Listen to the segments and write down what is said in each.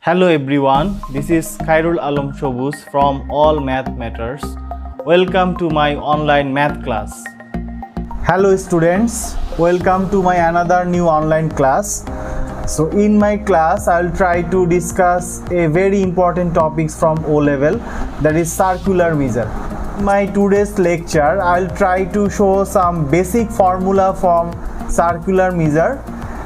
Hello everyone, this is Khairul Alam Shobus from All Math Matters. Welcome to my online math class. Hello students, welcome to my another new online class. So in my class I'll try to discuss a very important topics from O level, that is circular measure. In my today's lecture I'll try to show some basic formula from circular measure,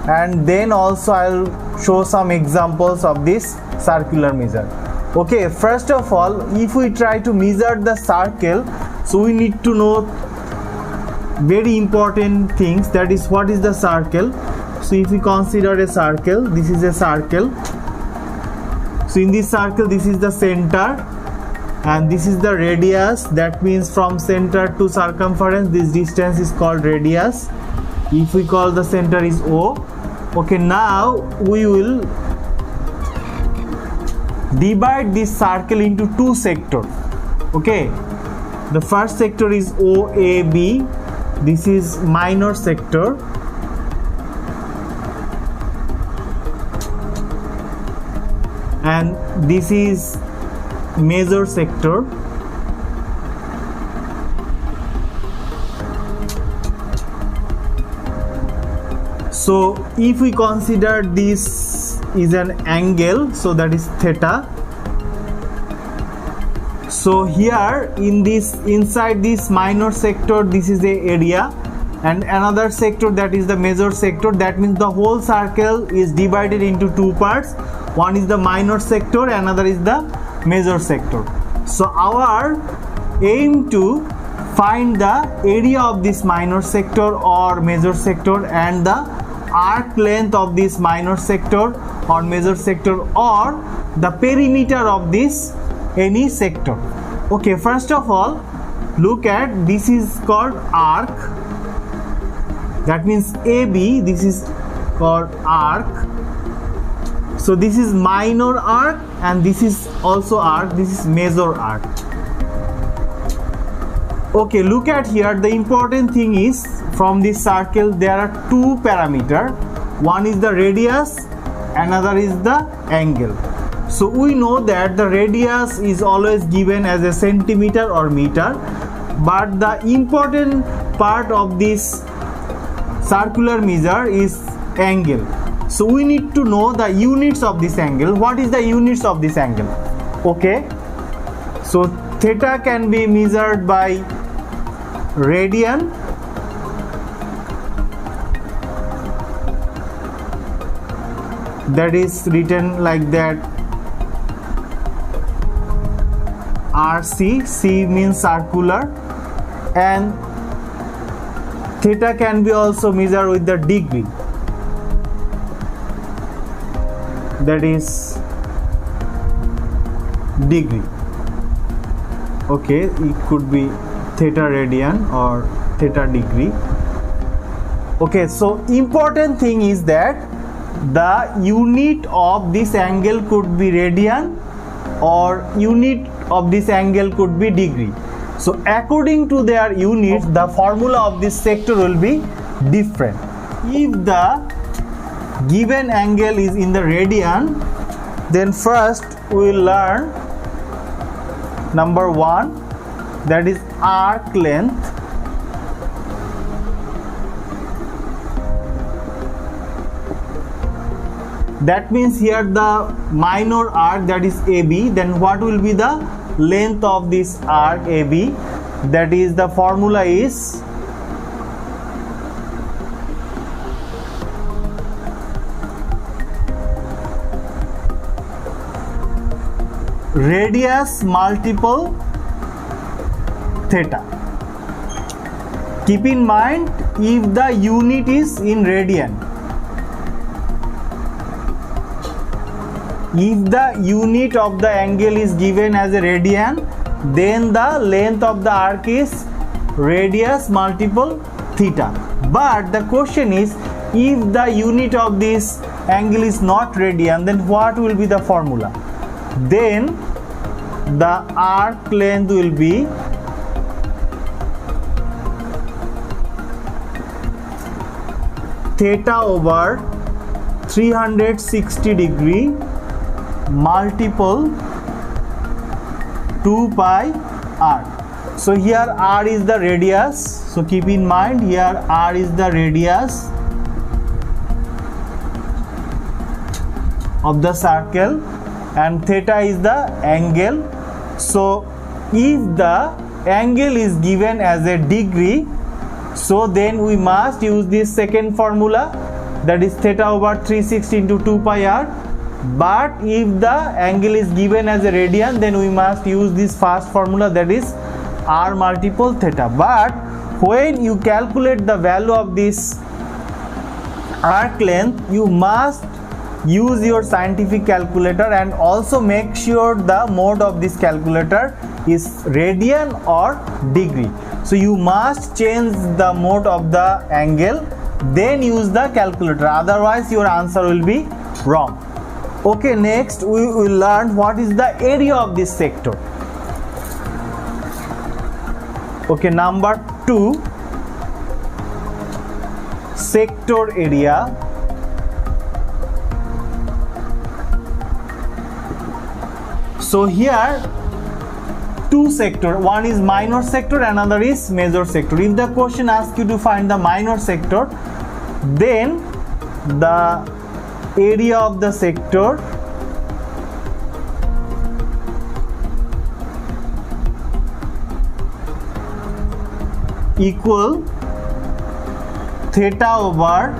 and then also I'll show some examples of this circular measure. Okay, first of all, if we try to measure the circle, so we need to know very important things, that is what is the circle. So if we consider a circle, this is a circle. So in this circle, this is the center and this is the radius. That means from center to circumference, this distance is called radius. If we call the center is O. Okay, now we will divide this circle into two sectors. Okay, the first sector is OAB. This is minor sector, and this is major sector. So if we consider this is an angle, so that is theta. So here in this, inside this minor sector, this is the area, and another sector, that is the major sector. That means the whole circle is divided into two parts. One is the minor sector, another is the major sector. So our aim to find the area of this minor sector or major sector and the arc length of this minor sector or major sector, or the perimeter of this any sector. Okay, first of all, look at this is called arc. That means AB, this is called arc. So this is minor arc and this is also arc, this is major arc. Okay, look at here, the important thing is from this circle there are two parameters. One is the radius, another is the angle. So we know that the radius is always given as a centimeter or meter, but the important part of this circular measure is angle. So we need to know the units of this angle. What is the units of this angle? Okay, so theta can be measured by radian, that is written like that, RC, C means circular, and theta can be also measured with the degree, that is degree. Okay, it could be theta radian or theta degree. Okay, so important thing is that the unit of this angle could be radian or unit of this angle could be degree. So according to their units, the formula of this sector will be different. If the given angle is in the radian, then first we will learn number one, that is arc length. That means here the minor arc, that is AB, then what will be the length of this arc AB? That is, the formula is radius multiple theta. Keep in mind, if the unit is in radian, if the unit of the angle is given as a radian, then the length of the arc is radius multiple theta. But the question is, if the unit of this angle is not radian, then what will be the formula? Then the arc length will be theta over 360 degree multiple 2 pi r. So here r is the radius, so keep in mind here r is the radius of the circle and theta is the angle. So if the angle is given as a degree, so then we must use this second formula, that is theta over 360 into 2 pi r. But if the angle is given as a radian, then we must use this first formula, that is r multiple theta. But when you calculate the value of this arc length, you must use your scientific calculator and also make sure the mode of this calculator is radian or degree. So you must change the mode of the angle, then use the calculator, otherwise your answer will be wrong. Okay, next we will learn what is the area of this sector. Okay, number 2, sector area. So here two sector, one is minor sector, another is major sector. If the question asks you to find the minor sector, then the area of the sector equal theta over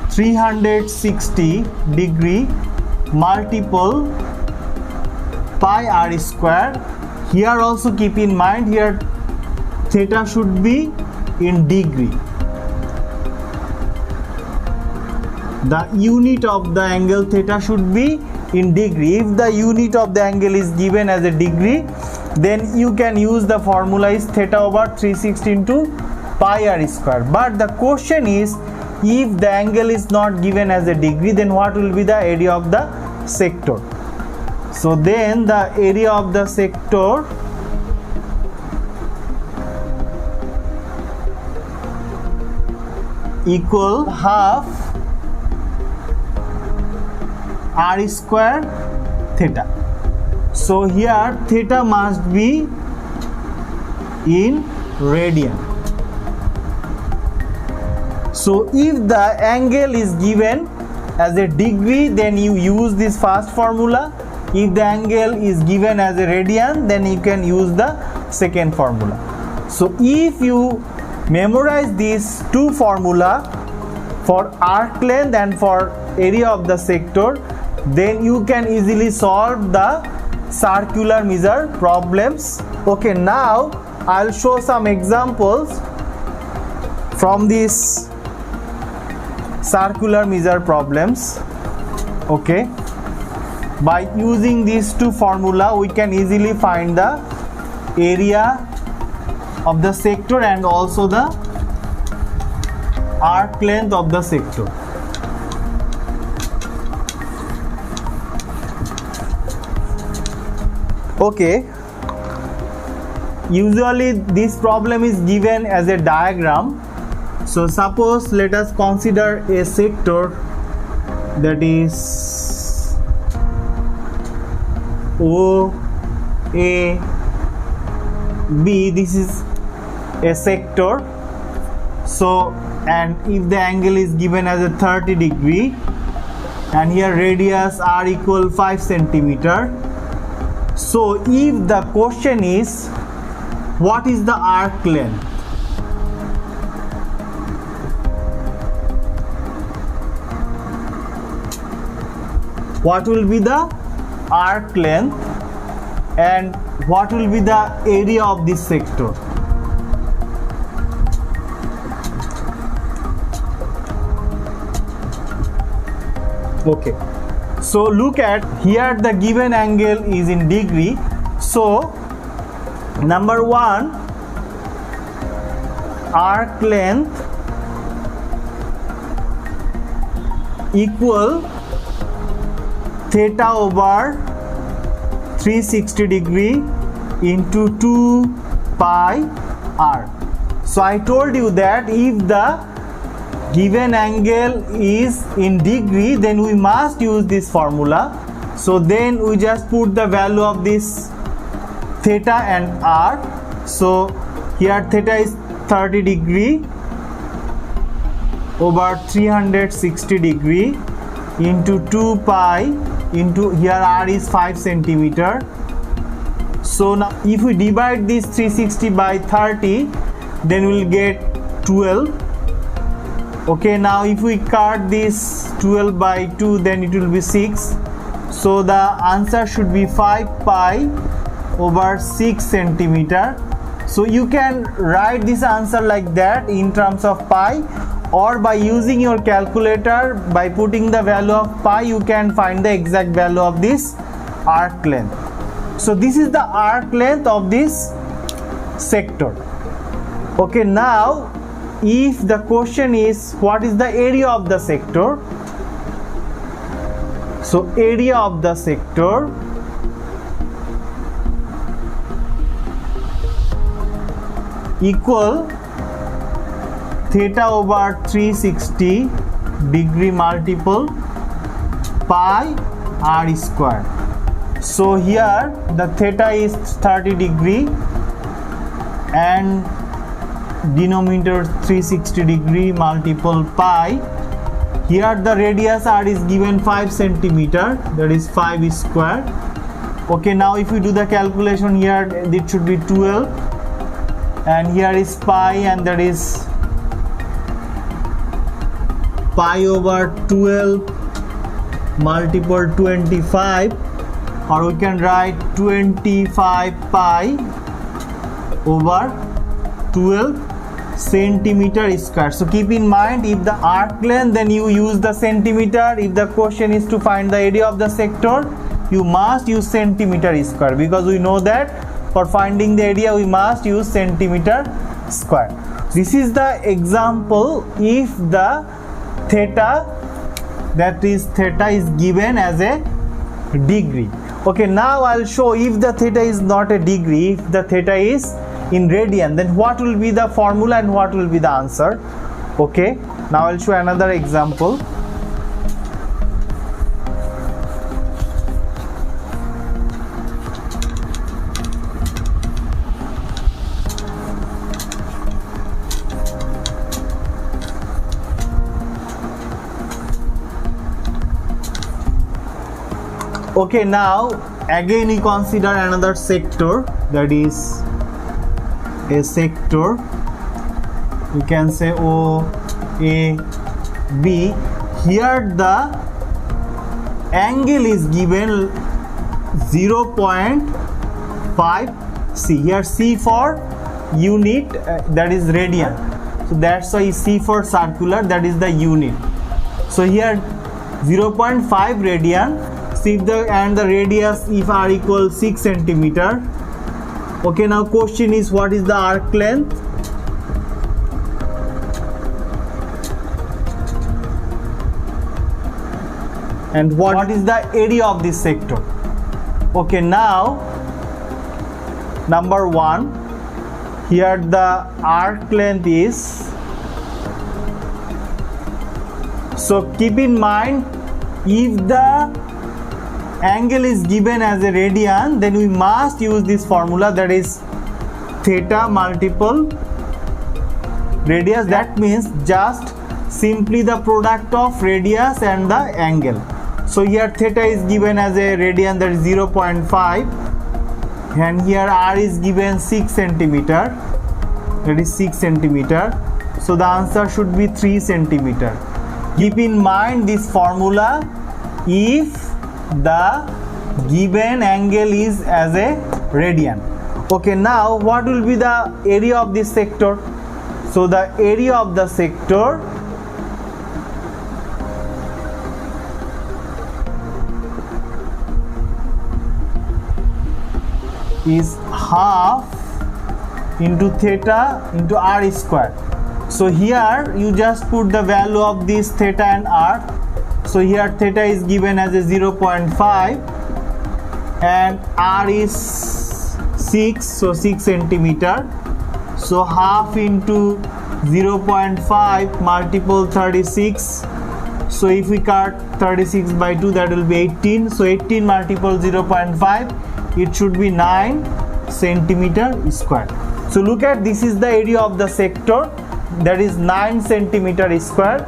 360 degree multiple pi r square. Here also keep in mind here theta should be in degree. The unit of the angle theta should be in degree. If the unit of the angle is given as a degree, then you can use the formula is theta over 360 into pi r square. But the question is, if the angle is not given as a degree, then what will be the area of the sector? So then the area of the sector equal half r square theta. So here theta must be in radian. So if the angle is given as a degree, then you use this first formula. If the angle is given as a radian, then you can use the second formula. So if you memorize these two formula for arc length and for area of the sector, then you can easily solve the circular measure problems. Okay, now I'll show some examples from these circular measure problems. Okay, by using these two formula, we can easily find the area of the sector and also the arc length of the sector. Okay, usually this problem is given as a diagram. So suppose let us consider a sector that is O, A, B. This is a sector. So, and if the angle is given as a 30 degree and here radius r equal 5 centimeter. So if the question is what is the arc length, what will be the arc length and what will be the area of this sector? Okay, so look at here, the given angle is in degree. So number 1, arc length equal theta over 360 degree into 2 pi r. So I told you that if the given angle is in degree, then we must use this formula. So then we just put the value of this theta and r. So here theta is 30 degree over 360 degree into 2 pi into here r is 5 centimeter. So now if we divide this 360 by 30, then we will get 12. Okay, now if we cut this 12 by 2, then it will be 6. So the answer should be 5 pi over 6 centimeter. So you can write this answer like that in terms of pi, or by using your calculator, by putting the value of pi, you can find the exact value of this arc length. So this is the arc length of this sector. Okay, now if the question is what is the area of the sector, so area of the sector equal theta over 360 degree multiple pi r square. So here the theta is 30 degree and denominator 360 degree multiple pi. Here the radius r is given 5 centimeter, that is 5 square. Okay, now if we do the calculation, here it should be 12 and here is pi, and that is pi over 12 multiple 25, or we can write 25 pi over 12 centimeter square. So keep in mind, if the arc length, then you use the centimeter. If the question is to find the area of the sector, you must use centimeter square, because we know that for finding the area we must use centimeter square. This is the example if the theta, that is theta, is given as a degree. Okay, now I'll show if the theta is not a degree, if the theta is in radian, then what will be the formula and what will be the answer. Okay, now I'll show another example. Okay, now again we consider another sector, that is a sector, you can say O, A, B. Here the angle is given 0.5 C. Here C for unit, that is radian. So that's why C for circular, that is the unit. So here 0.5 radian. See the radius if r equals 6 centimeter. Okay, now question is what is the arc length? And what is the area of this sector? Okay, now number 1, here the arc length is, so keep in mind, if the angle is given as a radian, then we must use this formula, that is theta multiple radius. That means just simply the product of radius and the angle. So here theta is given as a radian, that is 0.5, and here r is given 6 centimeter, that is 6 centimeter. So the answer should be 3 centimeter. Keep in mind this formula if the given angle is as a radian. Okay, now what will be the area of this sector? So the area of the sector is half into theta into r square. So here you just put the value of this theta and r. So here theta is given as a 0.5 and r is 6, so 6 centimeter. So half into 0.5 multiple 36. So if we cut 36 by 2, that will be 18. So 18 multiple 0.5, it should be 9 centimeter square. So look at, this is the area of the sector, that is 9 centimeter square,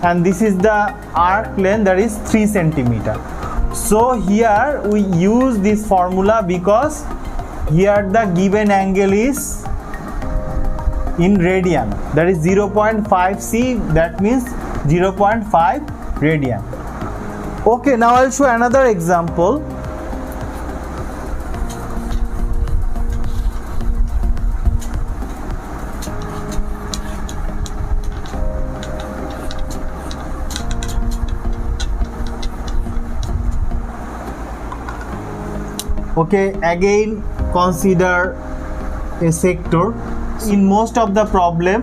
and this is the arc length, that is 3 centimeter. So here we use this formula because here the given angle is in radian, that is 0.5 C, that means 0.5 radian. Okay, now I'll show another example. Okay, again consider a sector. In most of the problem,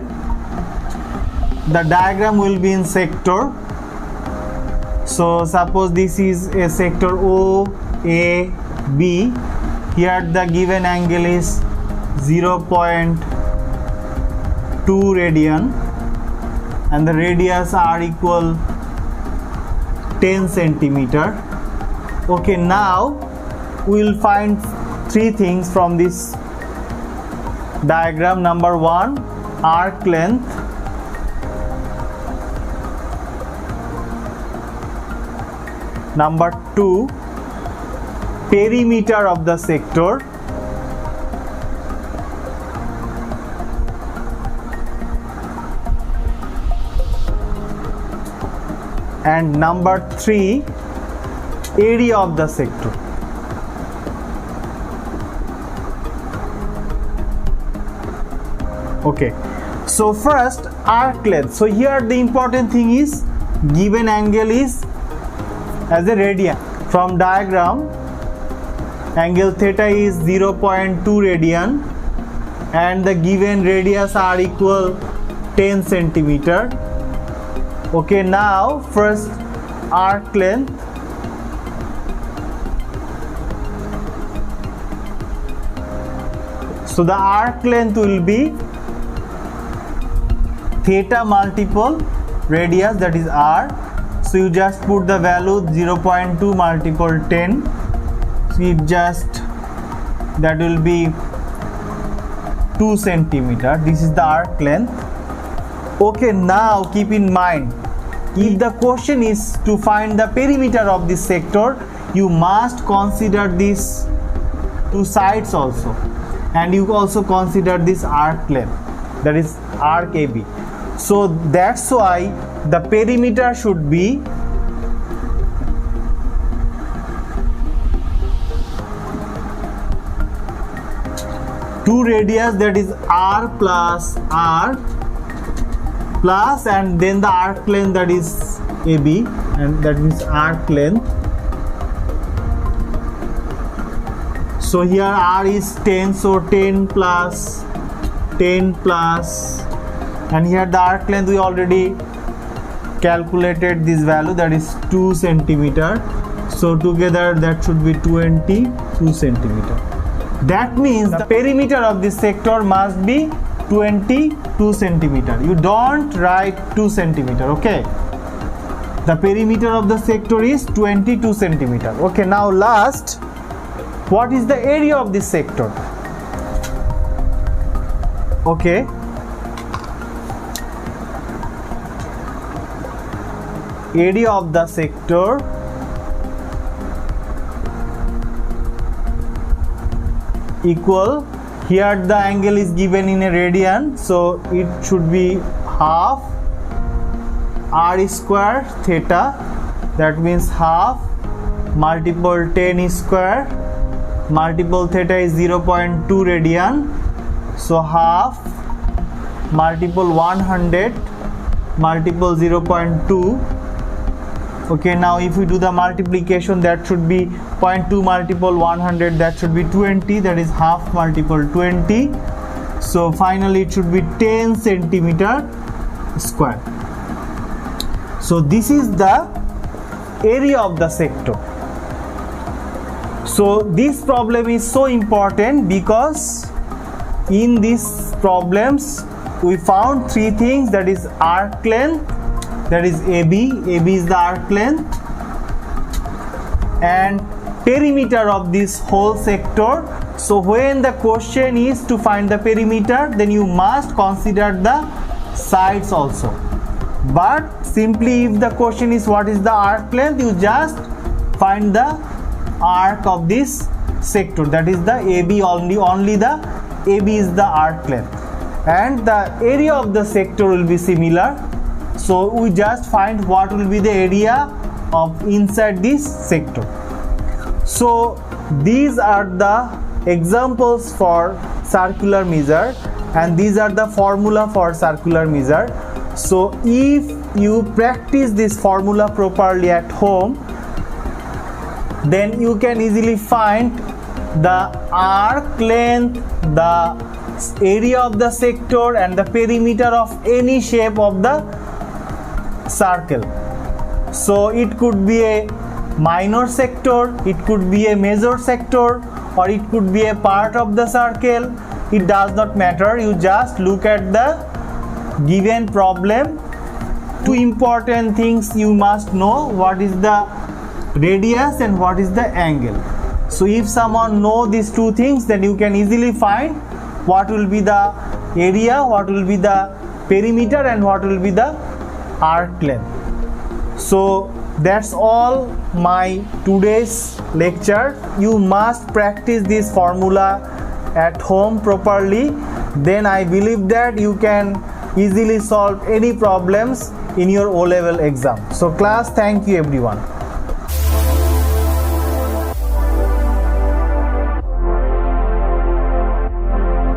the diagram will be in sector. So suppose this is a sector O, A, B. Here the given angle is 0.2 radian and the radius are equal 10 centimeter. Okay, now we will find three things from this diagram. Number one, arc length. Number two, perimeter of the sector. And number three, area of the sector. Okay, so first arc length. So here the important thing is given angle is as a radian. From diagram, angle theta is 0.2 radian and the given radius are equal 10 centimeter. Okay, now first arc length. So the arc length will be theta multiple radius, that is r. So you just put the value 0.2 multiple 10. So it just, that will be 2 centimeter. This is the arc length. Okay, now keep in mind, if the question is to find the perimeter of this sector, you must consider these two sides also, and you also consider this arc length, that is arc AB. So that's why the perimeter should be two radius, that is r plus r plus, and then the arc length, that is AB, and that means arc length. So here r is 10, so 10 plus 10 plus, and here the arc length we already calculated this value, that is 2 centimeter. So together that should be 22 centimeter. That means the perimeter of this sector must be 22 centimeter. You don't write 2 centimeter. Okay, the perimeter of the sector is 22 centimeter. Okay, now last, what is the area of this sector? Okay, area of the sector equal, here the angle is given in a radian, so it should be half r square theta, that means half multiple 10 square multiple theta is 0.2 radian, so half multiple 100 multiple 0.2. Okay, now if we do the multiplication, that should be 0.2 multiple 100, that should be 20, that is half multiple 20. So finally it should be 10 centimeter square. So this is the area of the sector. So this problem is so important because in these problems we found three things, that is arc length, that is AB is the arc length, and perimeter of this whole sector. So when the question is to find the perimeter, then you must consider the sides also. But simply if the question is what is the arc length, you just find the arc of this sector, that is the AB, only the AB is the arc length, and the area of the sector will be similar. So we just find what will be the area of inside this sector. So these are the examples for circular measure, and these are the formula for circular measure. So if you practice this formula properly at home, then you can easily find the arc length, the area of the sector, and the perimeter of any shape of the circle. So it could be a minor sector, it could be a major sector, or it could be a part of the circle. It does not matter. You just look at the given problem. Two important things you must know: what is the radius and what is the angle. So if someone know these two things, then you can easily find what will be the area, what will be the perimeter, and what will be the arc length. So that's all my today's lecture. You must practice this formula at home properly, then I believe that you can easily solve any problems in your O-level exam. So class, thank you everyone.